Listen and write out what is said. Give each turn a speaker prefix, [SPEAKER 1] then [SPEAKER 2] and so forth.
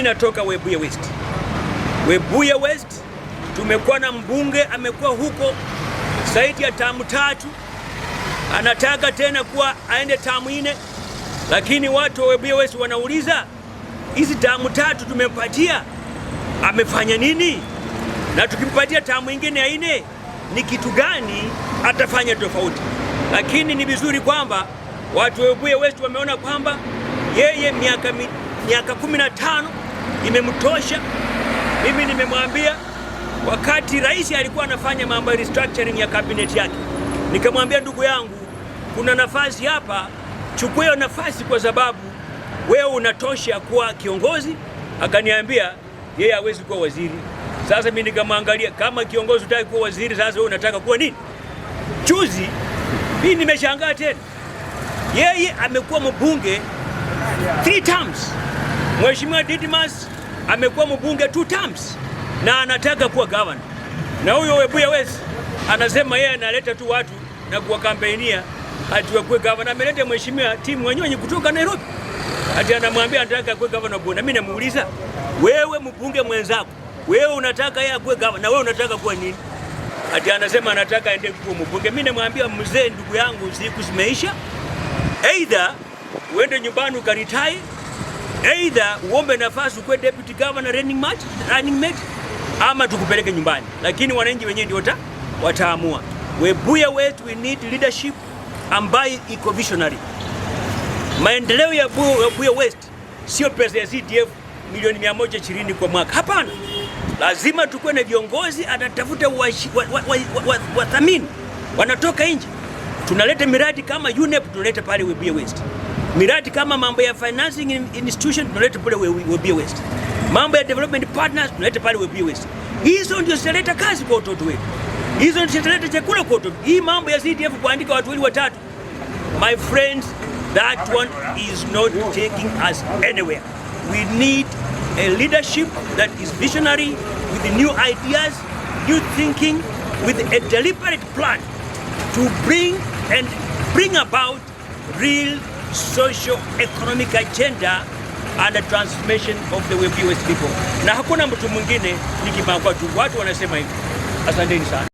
[SPEAKER 1] natoka Webuye West. Webuye West tumekuwa na mbunge amekuwa huko zaidi ya tamu 3, anataka tena kuwa aende tamu 4, lakini watu wa Webuye West wanauliza hizi tamu 3 tumempatia amefanya nini? Na tukimpatia tamu nyingine ya 4 ni kitu gani atafanya tofauti? Lakini ni vizuri kwamba watu wa Webuye West wameona kwamba yeye miaka 15 imemtosha. Mimi nimemwambia wakati rais alikuwa anafanya mambo ya restructuring ya cabinet yake, nikamwambia ndugu yangu, kuna nafasi hapa, chukua hiyo nafasi kwa sababu wewe unatosha kuwa kiongozi. Akaniambia yeye hawezi kuwa waziri. Sasa mimi nikamwangalia, kama kiongozi utaki kuwa waziri, sasa wewe unataka kuwa nini? Juzi mimi nimeshangaa tena, yeye amekuwa mbunge 3 terms. Mheshimiwa Didmus amekuwa mbunge 2 terms na anataka kuwa governor. Na huyo Webuye West anasema yeye analeta tu watu na kuwa kampenia ati wakuwe governor. Ameleta Mheshimiwa Tim Wanyonyi kutoka Nairobi, ati anamwambia anataka kuwa governor bwana. Mimi namuuliza, wewe mbunge mwenzako, wewe unataka yeye akuwe governor na wewe unataka kuwa nini? Ati anasema anataka aende kuwa mbunge. Mimi namwambia mzee, ndugu yangu, siku zimeisha. Either uende nyumbani ukaritai, either uombe nafasi ukuwe deputy governor running mate, ama tukupeleke nyumbani. Lakini wananchi wenyewe ndio wataamua. Webuye West we need leadership ambayo iko visionary. Maendeleo ya Webuye West sio pesa ya CDF milioni 120 kwa mwaka. Hapana. Lazima tukuwe na viongozi anatafuta wathamini wanatoka nje. Tunaleta miradi kama UNEP, tunaleta pale Webuye West. Miradi kama mambo ya financing institution tunaleta pale Webuye West. Mambo ya development partners tunaleta pale Webuye West. Hizo ndio zitaleta kazi kwa watoto wetu. Hizo ndio zitaleta chakula kwa watoto. Hii mambo ya CDF kuandika watu 2-3, my friends, that one is not taking us anywhere. We need a leadership that is visionary, with new ideas, new thinking, with a deliberate plan to bring about real socio-economic agenda and the transformation of the Webuye West people. Na hakuna mtu mwingine, nikipangwa tu, watu wanasema hivi. Asanteni sana.